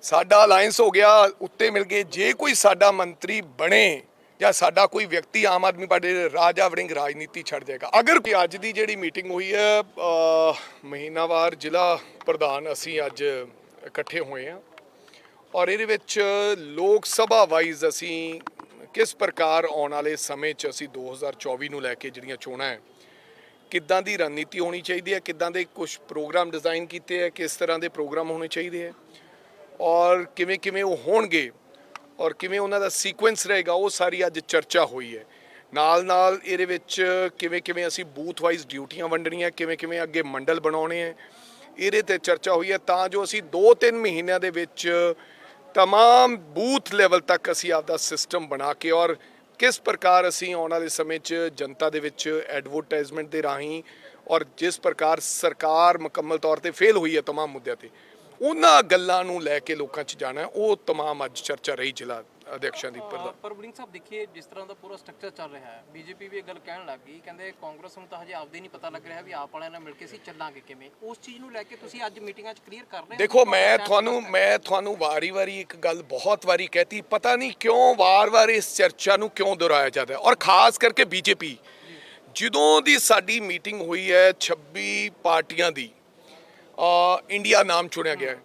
ਸਾਡਾ ਅਲਾਈਅੰਸ ਹੋ ਗਿਆ, ਉੱਤੇ ਮਿਲ ਗਏ। ਜੇ ਕੋਈ ਸਾਡਾ ਮੰਤਰੀ ਬਣੇ ਜਾਂ ਸਾਡਾ ਕੋਈ ਵਿਅਕਤੀ ਆਮ ਆਦਮੀ ਪਾਰਟੀ ਦੇ ਰਾਜਾ ਵੜਿੰਗ ਰਾਜਨੀਤੀ ਛੱਡ ਜਾਏਗਾ। ਅਗਰ ਅੱਜ ਦੀ ਜਿਹੜੀ ਮੀਟਿੰਗ ਹੋਈ ਹੈ, ਮਹੀਨਾਵਾਰ ਜ਼ਿਲ੍ਹਾ ਪ੍ਰਧਾਨ ਅਸੀਂ ਅੱਜ ਇਕੱਠੇ ਹੋਏ ਹਾਂ ਔਰ ਇਹਦੇ ਵਿੱਚ ਲੋਕ ਸਭਾ ਵਾਈਜ਼ ਅਸੀਂ ਕਿਸ ਪ੍ਰਕਾਰ ਆਉਣ ਵਾਲੇ ਸਮੇਂ 'ਚ ਅਸੀਂ 2024 ਨੂੰ ਲੈ ਕੇ ਜਿਹੜੀਆਂ ਚੋਣਾਂ ਹੈ, ਕਿੱਦਾਂ ਦੀ ਰਣਨੀਤੀ ਹੋਣੀ ਚਾਹੀਦੀ ਹੈ, ਕਿੱਦਾਂ ਦੇ ਕੁਝ ਪ੍ਰੋਗਰਾਮ ਡਿਜ਼ਾਈਨ ਕੀਤੇ ਹੈ, ਕਿਸ ਤਰ੍ਹਾਂ ਦੇ ਪ੍ਰੋਗਰਾਮ ਹੋਣੇ ਚਾਹੀਦੇ ਹੈ ਔਰ ਕਿਵੇਂ ਕਿਵੇਂ ਉਹ ਹੋਣਗੇ ਔਰ ਕਿਵੇਂ ਉਹਨਾਂ ਦਾ ਸੀਕੁਐਂਸ ਰਹੇਗਾ, ਉਹ ਸਾਰੀ ਅੱਜ ਚਰਚਾ ਹੋਈ ਹੈ। ਨਾਲ ਇਹਦੇ ਵਿੱਚ ਕਿਵੇਂ ਕਿਵੇਂ ਅਸੀਂ ਬੂਥ ਵਾਈਜ਼ ਡਿਊਟੀਆਂ ਵੰਡਣੀਆਂ, ਕਿਵੇਂ ਕਿਵੇਂ ਅੱਗੇ ਮੰਡਲ ਬਣਾਉਣੇ ਹੈ, ਇਹਦੇ 'ਤੇ ਚਰਚਾ ਹੋਈ ਹੈ ਤਾਂ ਜੋ ਅਸੀਂ 2-3 ਮਹੀਨਿਆਂ ਦੇ ਵਿੱਚ तमाम बूथ लेवल तक असी आपदा सिस्टम बना के और किस प्रकार असी आने वाले समय जनता दे विच एडवरटाइजमेंट के राही और जिस प्रकार सरकार मुकम्मल तौर पर फेल हुई है तमाम मुद्दों पर, उन्होंने गल्लां नूं लैके लोकां च जाना है। वो तमाम अज चर्चा रही जिला अध्यक्षां दी। पर वड़िंग साहब देखिए, जिस तरह का पूरा स्ट्रक्चर चल रहा है, बीजेपी भी एक गल कहन लग गई, कहते कांग्रेस नूं तां हजे आपदे नहीं पता लग रहा भी आप वालियां नाल मिल के असीं चलांगे किवें। उस चीज़ नूं लैके तुसीं अज मीटिंगां च क्लीयर कर रहे हो। देखो, मैं तुहानूं वारी एक गल बहुत वारी कहती, पता नहीं क्यों वार इस चर्चा नूं क्यों दोहराया जाता है और खास करके बीजेपी जदों दी साडी मीटिंग हुई है 26 पार्टियां दी इंडिया नाम चुनिया गया है।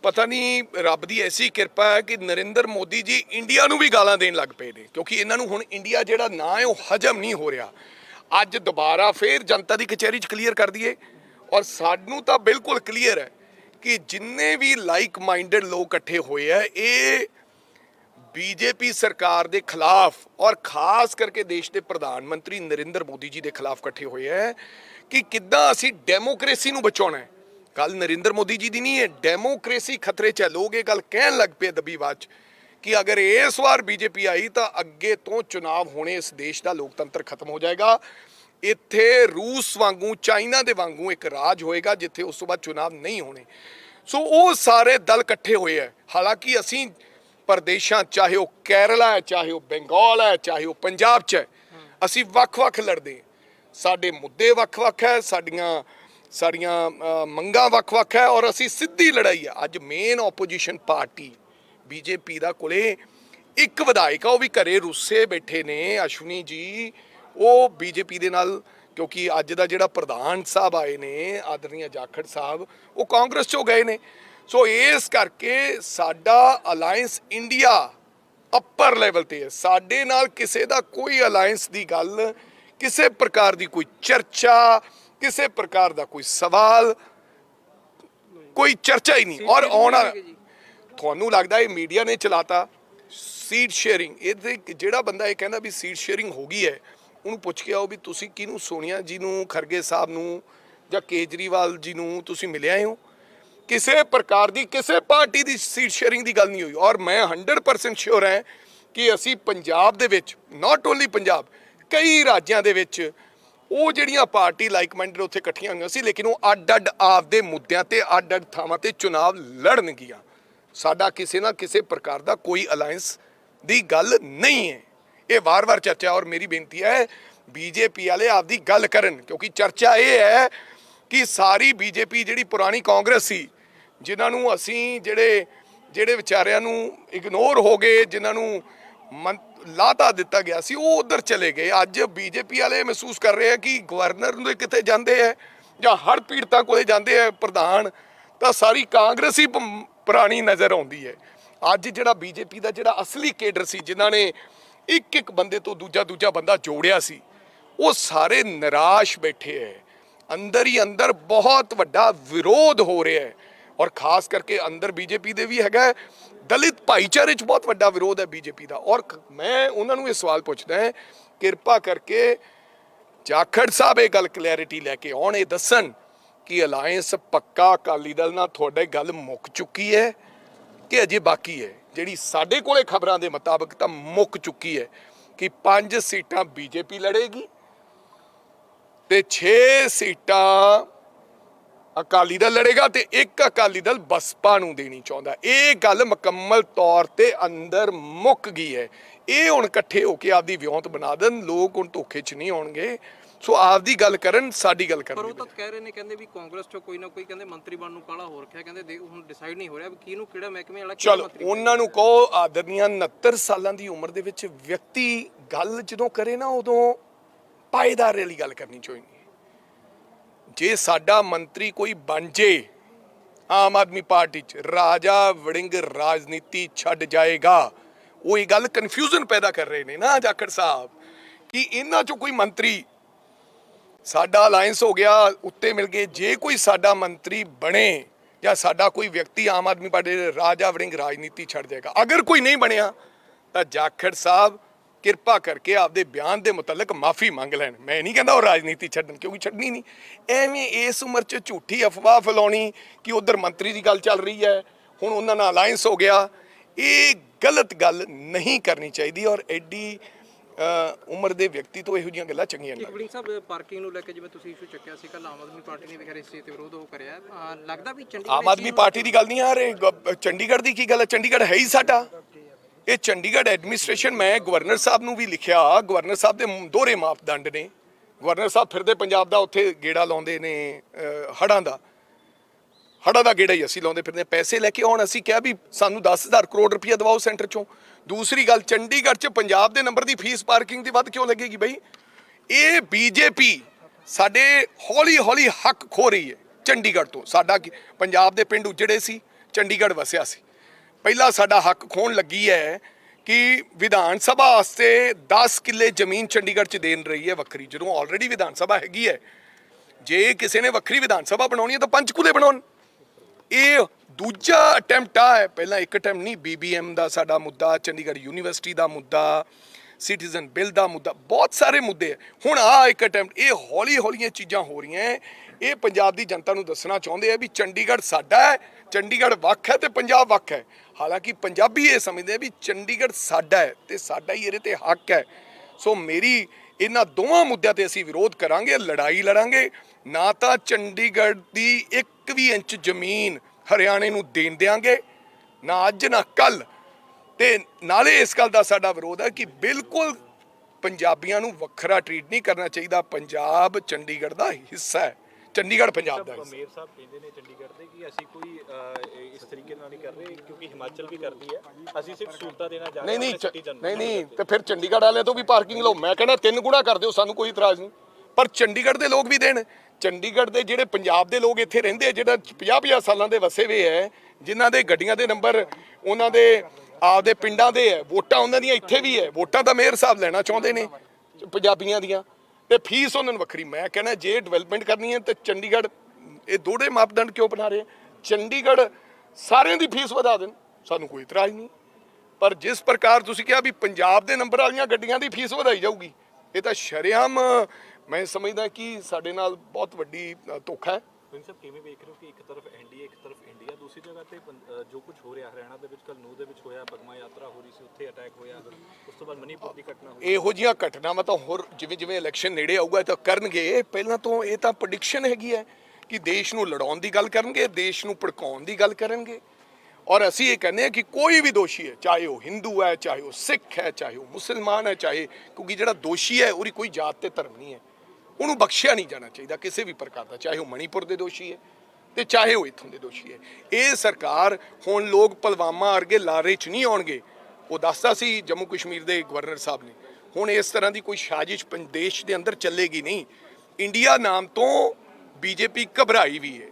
पता नहीं रब की ऐसी किरपा है कि नरेंद्र मोदी जी इंडिया नूं भी गालां देण लग पे ने, क्योंकि इन्हां नूं हुण इंडिया जिहड़ा ना है वो हजम नहीं हो रहा। अज दोबारा फिर जनता की कचहरी च क्लीयर कर दिए और सानूं तां बिल्कुल क्लीयर है कि जिन्ने भी लाइक माइंडेड लोग इकट्ठे हुए हैं ये बीजेपी सरकार के खिलाफ और खास करके देश के प्रधानमंत्री नरेंद्र मोदी जी के खिलाफ इकट्ठे हुए हैं कि किद्दां असीं डेमोक्रेसी नूं बचाउणा है। गल नरेंद्र मोदी जी की नहीं है, डेमोक्रेसी खतरे च है। लोग ये गल कहन लग पे दबीवाज कि अगर इस बार बीजेपी आई तो अगे तो चुनाव होने इस देश का लोकतंत्र खत्म हो जाएगा। इत्थे रूस वांगू चाइना दे वांगू एक राज होएगा जिथे उस तो बाद चुनाव नहीं होने। सो वो सारे दल इकट्ठे हुए हैं। हालांकि असी प्रदेशों, चाहे वो केरला है, चाहे वो बंगाल है, चाहे वो पंजाब च है, असी वख-वख लड़दे, साडे मुद्दे वख-वख है, साड़ियाँ मंगां वख-वख है और असी सीधी लड़ाई है। अज मेन ओपोजिशन पार्टी बीजेपी दा कोले एक विधायक वो भी घरे रुस्से बैठे ने, अश्विनी जी, वो बीजेपी दे नाल, क्योंकि अज दा जिहड़ा प्रधान साहब आए ने आदरणीय जाखड़ साहब, वो कांग्रेस चों गए ने। सो इस करके साडा अलायंस इंडिया अपर लैवल ते है, साडे नाल किसे दा कोई अलायंस दी गल, किसे प्रकार दी कोई चर्चा, किसी प्रकार का कोई सवाल, कोई चर्चा ही नहीं। और आना थानू लगता है मीडिया ने चलाता सीट शेयरिंग, ये जोड़ा बंदा ये कहना भी सीट शेयरिंग हो गई है, उन्होंने पूछ के आओ भी तुसी किनू, सोनिया जी नू, खरगे साहब नू या केजरीवाल जी नू तुसी मिले आए हो? किसी प्रकार की किसी पार्टी की सीट शेयरिंग की गल नहीं हुई। और मैं 100% श्योर है कि असी पंजाब दे विच, नॉट ओनली पंजाब, कई राज्यों के विच वो ਜਿਹੜੀਆਂ पार्टी लाइक माइंडेड उत्थे इकट्ठियां होईयां सी, लेकिन वो अड आपदे मुद्दों ते अड थावां ते चुनाव लड़नगियां। साडा किसी ना किसी प्रकार का कोई अलायंस दी गल नहीं है। ये वार चर्चा, और मेरी बेनती है बीजेपी वाले आपदी गल करन, क्योंकि चर्चा ये है कि सारी बीजेपी जिहड़ी पुरानी कांग्रेस सी, जिन्हां नूं असीं जिहड़े विचारिਆਂ नूं इग्नोर हो गए, जिन्हां नूं लाता दिता गया सी, वो उधर चले गए। अज बीजेपी वाले महसूस कर रहे हैं कि गवर्नर दे किते जाते हैं या हड़ पीड़तां कोले जाते हैं प्रधान, तो सारी कांग्रेस ही पुरानी नज़र आती है। अज जिहड़ा बीजेपी का जिहड़ा असली केडर सी, जिन्हां ने एक बंदे तो दूजा बंदा जोड़िया सी, वो सारे निराश बैठे है। अंदर ही अंदर बहुत वड्डा विरोध हो रहा है और खास करके अंदर बीजेपी दे भी हैगा, दलित भाईचारे च बहुत वड्डा विरोध है बीजेपी का। और मैं उन्होंने ये सवाल पूछदा है, किरपा करके जाखड़ साहब ये गल क्लैरिटी लैके आउण, ये दसन कि अलायंस पक्का अकाली दल नाल तुहाडे गल मुक चुकी है कि अजे बाकी है। जिहड़ी साडे कोले खबरां दे मुताबिक तां मुक चुकी है कि 5 सीटां बीजेपी लड़ेगी ते 6 सीटां अकाली दल लड़ेगा, तो एक अकाली दल बसपा नूं देनी चाहुंदा। ये गल मुकम्मल तौर ते अंदर मुक गई है। ये हुण इकट्ठे होके आपदी विਉਂਤ बना देन, लोग हुण धोखे च नहीं आउणगे। ਸੋ ਆਪਦੀ ਗੱਲ ਕਰਨ, ਸਾਡੀ ਗੱਲ ਪਰ ਕਰਨ। ਉਹ ਤਾਂ ਕਹਿ ਰਹੇ ਨੇ, ਕਹਿੰਦੇ ਵੀ ਕਾਂਗਰਸ ਚੋਂ ਕੋਈ ਨਾ ਕੋਈ ਕਹਿੰਦੇ ਮੰਤਰੀ ਬਣਨ ਨੂੰ ਕਾਲਾ ਹੋ ਰੱਖਿਆ, ਕਹਿੰਦੇ ਹੁਣ ਡਿਸਾਈਡ ਨਹੀਂ ਹੋ ਰਿਹਾ ਵੀ ਕਿਹਨੂੰ ਕਿਹੜਾ ਮਹਿਕਮੇ ਵਾਲਾ ਕਿਹੜਾ ਚਲੋ ਮੰਤਰੀ ਉਹਨਾਂ ਨੂੰ ਕਹੋ, ਆਦਰਨੀਆਂ 69 ਸਾਲਾਂ ਦੀ ਉਮਰ ਦੇ ਵਿੱਚ ਵਿਅਕਤੀ ਗੱਲ ਜਦੋਂ ਕਰੇ ਨਾ, ਉਦੋਂ ਪਾਏਦਾਰ ਵਾਲੀ ਗੱਲ ਕਰਨੀ ਚਾਹੀਦੀ ਹੈ। ਜੇ ਸਾਡਾ ਮੰਤਰੀ ਕੋਈ ਬਣ ਜੇ ਆਮ ਆਦਮੀ ਪਾਰਟੀ 'ਚ, ਰਾਜਾ ਵੜਿੰਗ ਰਾਜਨੀਤੀ ਛੱਡ ਜਾਏਗਾ। ਉਹ ਇਹ ਗੱਲ ਕਨਫਿਊਜ਼ਨ ਪੈਦਾ ਕਰ ਰਹੇ ਨੇ ਨਾ ਜਾਖੜ ਸਾਹਿਬ, ਕਿ ਇਹਨਾਂ 'ਚੋਂ ਕੋਈ ਮੰਤਰੀ, ਸਾਡਾ ਅਲਾਈਅੰਸ ਹੋ ਗਿਆ, ਉੱਤੇ ਮਿਲ ਗਏ, ਜੇ ਕੋਈ ਸਾਡਾ ਮੰਤਰੀ ਬਣੇ ਜਾਂ ਸਾਡਾ ਕੋਈ ਵਿਅਕਤੀ ਆਮ ਆਦਮੀ ਪਾਰਟੀ ਦੇ, ਰਾਜਾ ਵੜਿੰਗ ਰਾਜਨੀਤੀ ਛੱਡ ਜਾਏਗਾ। ਅਗਰ ਕੋਈ ਨਹੀਂ ਬਣਿਆ ਤਾਂ ਜਾਖੜ ਸਾਹਿਬ ਕਿਰਪਾ ਕਰਕੇ ਆਪਦੇ ਬਿਆਨ ਦੇ ਮੁਤਲਕ ਮਾਫੀ ਮੰਗ ਲੈਣ। ਮੈਂ ਨਹੀਂ ਕਹਿੰਦਾ ਉਹ ਰਾਜਨੀਤੀ ਛੱਡਣ, ਕਿਉਂਕਿ ਛੱਡਣੀ ਨਹੀਂ। ਐਵੇਂ ਇਸ ਉਮਰ 'ਚ ਝੂਠੀ ਅਫਵਾਹ ਫੈਲਾਉਣੀ ਕਿ ਉਧਰ ਮੰਤਰੀ ਦੀ ਗੱਲ ਚੱਲ ਰਹੀ ਹੈ, ਹੁਣ ਉਹਨਾਂ ਨਾਲ ਅਲਾਈਅੰਸ ਹੋ ਗਿਆ, ਇਹ ਗਲਤ ਗੱਲ ਨਹੀਂ ਕਰਨੀ ਚਾਹੀਦੀ। ਔਰ ਐਡੀ ਉਮਰ ਦੇ ਵਿਅਕਤੀ ਤੋਂ ਇਹੋ ਜਿਹੀਆਂ ਗੱਲਾਂ ਚੰਗੀਆਂ ਨਹੀਂ। ਵੜਿੰਗ ਸਾਹਿਬ, ਪਾਰਕਿੰਗ ਨੂੰ ਲੈ ਕੇ ਜਿਵੇਂ ਤੁਸੀਂ ਇਸ਼ੂ ਚੱਕਿਆ ਸੀ ਕੱਲ, ਆਮ ਆਦਮੀ ਪਾਰਟੀ ਨੇ ਵੀ ਖੈਰ ਇਸ ਚੀਜ਼ ਤੇ ਵਿਰੋਧ ਉਹ ਕਰਿਆ, ਲੱਗਦਾ ਵੀ ਚੰਡੀਗੜ੍ਹ ਆਮ ਆਦਮੀ ਪਾਰਟੀ ਦੀ ਗੱਲ ਨਹੀਂ ਆ ਰਹੀ, ਚੰਡੀਗੜ੍ਹ ਦੀ ਕੀ ਗੱਲ ਹੈ? ਚੰਡੀਗੜ੍ਹ ਹੈ ਹੀ ਸਾਡਾ। ਇਹ ਚੰਡੀਗੜ੍ਹ ਐਡਮਿਨਿਸਟ੍ਰੇਸ਼ਨ, ਮੈਂ ਗਵਰਨਰ ਸਾਹਿਬ ਨੂੰ ਵੀ ਲਿਖਿਆ, ਗਵਰਨਰ ਸਾਹਿਬ ਦੇ ਦੋਹਰੇ ਮਾਪਦੰਡ ਨੇ। ਗਵਰਨਰ ਸਾਹਿਬ ਫਿਰਦੇ ਪੰਜਾਬ ਦਾ, ਉੱਥੇ ਗੇੜਾ ਲਾਉਂਦੇ ਨੇ ਹੜ੍ਹਾਂ ਦਾ ਗੇੜਾ ਹੀ ਅਸੀਂ ਲਾਉਂਦੇ ਫਿਰਦੇ, ਪੈਸੇ ਲੈ ਕੇ ਆਉਣ। ਅਸੀਂ ਕਿਹਾ ਵੀ ਸਾਨੂੰ 10,000 ਕਰੋੜ ਰੁਪਈਆ ਦਿਵਾਓ ਸੈਂਟਰ ਚੋਂ। ਦੂਸਰੀ ਗੱਲ, ਚੰਡੀਗੜ੍ਹ 'ਚ ਪੰਜਾਬ ਦੇ ਨੰਬਰ ਦੀ ਫੀਸ ਪਾਰਕਿੰਗ ਦੀ ਵੱਧ ਕਿਉਂ ਲੱਗੇਗੀ ਬਈ? ਇਹ ਬੀਜੇਪੀ ਸਾਡੇ ਹੌਲੀ ਹੌਲੀ ਹੱਕ ਖੋ ਰਹੀ ਹੈ ਚੰਡੀਗੜ੍ਹ ਤੋਂ। ਸਾਡਾ ਪੰਜਾਬ ਦੇ ਪਿੰਡ ਉਜੜੇ ਸੀ, ਚੰਡੀਗੜ੍ਹ ਵਸਿਆ ਸੀ। ਪਹਿਲਾਂ ਸਾਡਾ ਹੱਕ ਖੋਣ ਲੱਗੀ ਹੈ ਕਿ ਵਿਧਾਨ ਸਭਾ ਵਾਸਤੇ 10 ਕਿੱਲੇ ਜ਼ਮੀਨ ਚੰਡੀਗੜ੍ਹ 'ਚ ਦੇਣ ਰਹੀ ਹੈ ਵੱਖਰੀ, ਜਦੋਂ ਆਲਰੇਡੀ ਵਿਧਾਨ ਸਭਾ ਹੈਗੀ ਹੈ। ਜੇ ਕਿਸੇ ਨੇ ਵੱਖਰੀ ਵਿਧਾਨ ਸਭਾ ਬਣਾਉਣੀ ਹੈ ਤਾਂ ਪੰਚਕੂਲੇ ਬਣਾਉਣ। ਇਹ ਦੂਜਾ ਅਟੈਂਪਟ ਹੈ। ਪਹਿਲਾਂ ਇੱਕ ਅਟੈਂਪਟ ਨਹੀਂ, BBM ਦਾ ਸਾਡਾ ਮੁੱਦਾ, ਚੰਡੀਗੜ੍ਹ ਯੂਨੀਵਰਸਿਟੀ ਦਾ ਮੁੱਦਾ, ਸਿਟੀਜ਼ਨ ਬਿੱਲ ਦਾ ਮੁੱਦਾ, ਬਹੁਤ ਸਾਰੇ ਮੁੱਦੇ ਹੈ। ਹੁਣ ਆਹ ਇੱਕ ਅਟੈਂਪਟ, ਇਹ ਹੌਲੀ ਹੌਲੀ ਇਹ ਚੀਜ਼ਾਂ ਹੋ ਰਹੀਆਂ। ਇਹ ਪੰਜਾਬ ਦੀ ਜਨਤਾ ਨੂੰ ਦੱਸਣਾ ਚਾਹੁੰਦੇ ਆ ਵੀ ਚੰਡੀਗੜ੍ਹ ਸਾਡਾ ਹੈ, ਚੰਡੀਗੜ੍ਹ ਵੱਖ ਹੈ ਤੇ ਪੰਜਾਬ ਵੱਖ ਹੈ। ਹਾਲਾਂਕਿ ਪੰਜਾਬੀ ਇਹ ਸਮਝਦੇ ਆ ਵੀ ਚੰਡੀਗੜ੍ਹ ਸਾਡਾ ਹੈ ਤੇ ਸਾਡਾ ਹੀ ਇਹਦੇ ਤੇ ਹੱਕ ਹੈ। ਸੋ ਮੇਰੀ ਇਹਨਾਂ ਦੋਵਾਂ ਮੁੱਦਿਆਂ ਤੇ ਅਸੀਂ ਵਿਰੋਧ ਕਰਾਂਗੇ, ਲੜਾਈ ਲੜਾਂਗੇ। ਨਾ ਤਾਂ ਚੰਡੀਗੜ੍ਹ ਦੀ 1 ਵੀ ਇੰਚ ਜ਼ਮੀਨ ਹਰਿਆਣੇ ਨੂੰ ਦੇਣ ਦਿਆਂਗੇ, ਨਾ ਅੱਜ ਨਾ ਕੱਲ। ਤੇ ਨਾਲੇ ਇਸ ਗੱਲ ਦਾ ਸਾਡਾ ਵਿਰੋਧ ਹੈ ਕਿ ਬਿਲਕੁਲ ਪੰਜਾਬੀਆਂ ਨੂੰ ਵੱਖਰਾ ਟਰੀਟ ਨਹੀਂ ਕਰਨਾ ਚਾਹੀਦਾ। ਪੰਜਾਬ ਚੰਡੀਗੜ੍ਹ ਦਾ ਹਿੱਸਾ ਹੈ, ਚੰਡੀਗੜ੍ਹ ਪੰਜਾਬ ਦਾ ਹਿੱਸਾ। ਮੇਅਰ ਸਾਹਿਬ ਕਹਿੰਦੇ ਨੇ ਚੰਡੀਗੜ੍ਹ ਦੇ ਕਿ ਅਸੀਂ ਕੋਈ ਇਸ ਤਰੀਕੇ ਨਾਲ ਨਹੀਂ ਕਰ ਰਹੇ, ਕਿਉਂਕਿ ਹਿਮਾਚਲ ਵੀ ਕਰਦੀ ਹੈ, ਅਸੀਂ ਸਿਰਫ ਸਹੂਲਤਾਂ ਦੇਣਾ ਜਾ ਰਹੇ ਹਾਂ। ਨਹੀਂ ਤੇ ਫਿਰ ਚੰਡੀਗੜ੍ਹ ਵਾਲਿਆਂ ਤੋਂ ਵੀ ਪਾਰਕਿੰਗ ਲਓ। ਮੈਂ ਕਹਿੰਦਾ 3 ਗੁਣਾ ਕਰ ਦਿਓ, ਸਾਨੂੰ ਕੋਈ ਇਤਰਾਜ਼ ਨਹੀਂ, ਪਰ ਚੰਡੀਗੜ੍ਹ ਦੇ ਲੋਕ ਵੀ ਦੇਣ। ਚੰਡੀਗੜ੍ਹ ਦੇ ਜਿਹੜੇ ਪੰਜਾਬ ਦੇ ਲੋਕ ਇੱਥੇ ਰਹਿੰਦੇ ਆ, ਜਿਹੜਾ 50-50 ਸਾਲਾਂ ਦੇ ਵਸੇ ਵੇ ਹੈ, ਜਿਨ੍ਹਾਂ ਦੇ ਗੱਡੀਆਂ ਦੇ ਨੰਬਰ ਉਹਨਾਂ ਦੇ ਆਪਦੇ ਪਿੰਡਾਂ ਦੇ ਹੈ, ਵੋਟਾਂ ਉਹਨਾਂ ਦੀਆਂ ਇੱਥੇ ਵੀ ਹੈ। ਵੋਟਾਂ ਤਾਂ ਮੇਅਰ ਸਾਹਿਬ ਲੈਣਾ ਚਾਹੁੰਦੇ ਨੇ ਪੰਜਾਬੀਆਂ ਦੀਆਂ, ਤੇ ਫੀਸ ਉਹਨਾਂ ਨੂੰ ਵੱਖਰੀ। ਮੈਂ ਕਹਿੰਦਾ ਜੇ ਡਿਵੈਲਪਮੈਂਟ ਕਰਨੀ ਹੈ ਤਾਂ ਚੰਡੀਗੜ੍ਹ, ਇਹ ਦੋਹਰੇ ਮਾਪਦੰਡ ਕਿਉਂ ਬਣਾ ਰਹੇ? ਚੰਡੀਗੜ੍ਹ ਸਾਰਿਆਂ ਦੀ ਫੀਸ ਵਧਾ ਦੇਣ, ਸਾਨੂੰ ਕੋਈ ਇਤਰਾਜ਼ ਨਹੀਂ। ਪਰ ਜਿਸ ਪ੍ਰਕਾਰ ਤੁਸੀਂ ਕਿਹਾ ਵੀ ਪੰਜਾਬ ਦੇ ਨੰਬਰ ਵਾਲੀਆਂ ਗੱਡੀਆਂ ਦੀ ਫੀਸ ਵਧਾਈ ਜਾਊਗੀ, ਇਹ ਤਾਂ ਸ਼ਰੇਆਮ ਮੈਂ ਸਮਝਦਾ ਕਿ ਸਾਡੇ ਨਾਲ ਬਹੁਤ ਵੱਡੀ ਧੋਖਾ ਹੈ। ਸਾਹਿਬ ਕਿਵੇਂ ਵੇਖ ਰਹੇ ਹੋ ਕਿ ਇੱਕ ਤਰਫ ਐਨਡੀਏ, ਇੱਕ ਤਰਫ ਇੰਡੀਆ, ਦੂਸਰੀ ਜਗ੍ਹਾ ਤੇ ਜੋ ਕੁਝ ਹੋ ਰਿਹਾ ਹਰਿਆਣਾ ਦੇ ਵਿੱਚ, ਕੱਲ ਨੂਹ ਦੇ ਵਿੱਚ ਹੋਇਆ, ਪਗਮਾ ਯਾਤਰਾ ਹੋ ਰਹੀ ਸੀ, ਉੱਥੇ ਅਟੈਕ ਹੋਇਆ, ਉਸ ਤੋਂ ਬਾਅਦ ਮਨੀਪੁਰ ਦੀ ਘਟਨਾ ਹੋਈ। ਇਹੋ ਜਿਹੀਆਂ ਘਟਨਾਵਾਂ ਤਾਂ ਹੋਰ ਜਿਵੇਂ ਜਿਵੇਂ ਇਲੈਕਸ਼ਨ ਨੇੜੇ ਆਊਗਾ ਤਾਂ ਕਰਨਗੇ। ਪਹਿਲਾਂ ਤੋਂ ਇਹ ਤਾਂ ਪ੍ਰੈਡਿਕਸ਼ਨ ਹੈਗੀ ਹੈ ਕਿ ਦੇਸ਼ ਨੂੰ ਲੜਾਉਣ ਦੀ ਗੱਲ ਕਰਨਗੇ, ਦੇਸ਼ ਨੂੰ ਭੜਕਾਉਣ ਦੀ ਗੱਲ ਕਰਨਗੇ। ਔਰ ਅਸੀਂ ਇਹ ਕਹਿੰਦੇ ਹਾਂ ਕਿ ਕੋਈ ਵੀ ਦੋਸ਼ੀ ਹੈ, ਚਾਹੇ ਉਹ ਹਿੰਦੂ ਹੈ, ਚਾਹੇ ਉਹ ਸਿੱਖ ਹੈ, ਚਾਹੇ ਉਹ ਮੁਸਲਮਾਨ ਹੈ, ਚਾਹੇ, ਕਿਉਂਕਿ ਜਿਹੜਾ ਦੋਸ਼ੀ ਹੈ ਉਹਦੀ ਕੋਈ ਜਾਤ ਤੇ ਧਰਮ ਨਹੀਂ ਹੈ, ਉਹਨੂੰ ਬਖਸ਼ਿਆ ਨਹੀਂ ਜਾਣਾ ਚਾਹੀਦਾ ਕਿਸੇ ਵੀ ਪ੍ਰਕਾਰ ਦਾ, ਚਾਹੇ ਉਹ ਮਣੀਪੁਰ ਦੇ ਦੋਸ਼ੀ ਹੈ ਤੇ ਚਾਹੇ ਉਹ ਇੱਥੋਂ ਦੇ ਦੋਸ਼ੀ ਹੈ। ਇਹ ਸਰਕਾਰ, ਹੁਣ ਲੋਕ ਪੁਲਵਾਮਾ ਵਰਗੇ ਲਾਰੇ 'ਚ ਨਹੀਂ ਆਉਣਗੇ। ਉਹ ਦੱਸਦਾ ਸੀ ਜੰਮੂ ਕਸ਼ਮੀਰ ਦੇ ਗਵਰਨਰ ਸਾਹਿਬ ਨੇ, ਹੁਣ ਇਸ ਤਰ੍ਹਾਂ ਦੀ ਕੋਈ ਸਾਜ਼ਿਸ਼ ਦੇਸ਼ ਦੇ ਅੰਦਰ ਚੱਲੇਗੀ ਨਹੀਂ। ਇੰਡੀਆ ਨਾਮ ਤੋਂ BJP ਘਬਰਾਈ ਵੀ ਹੈ।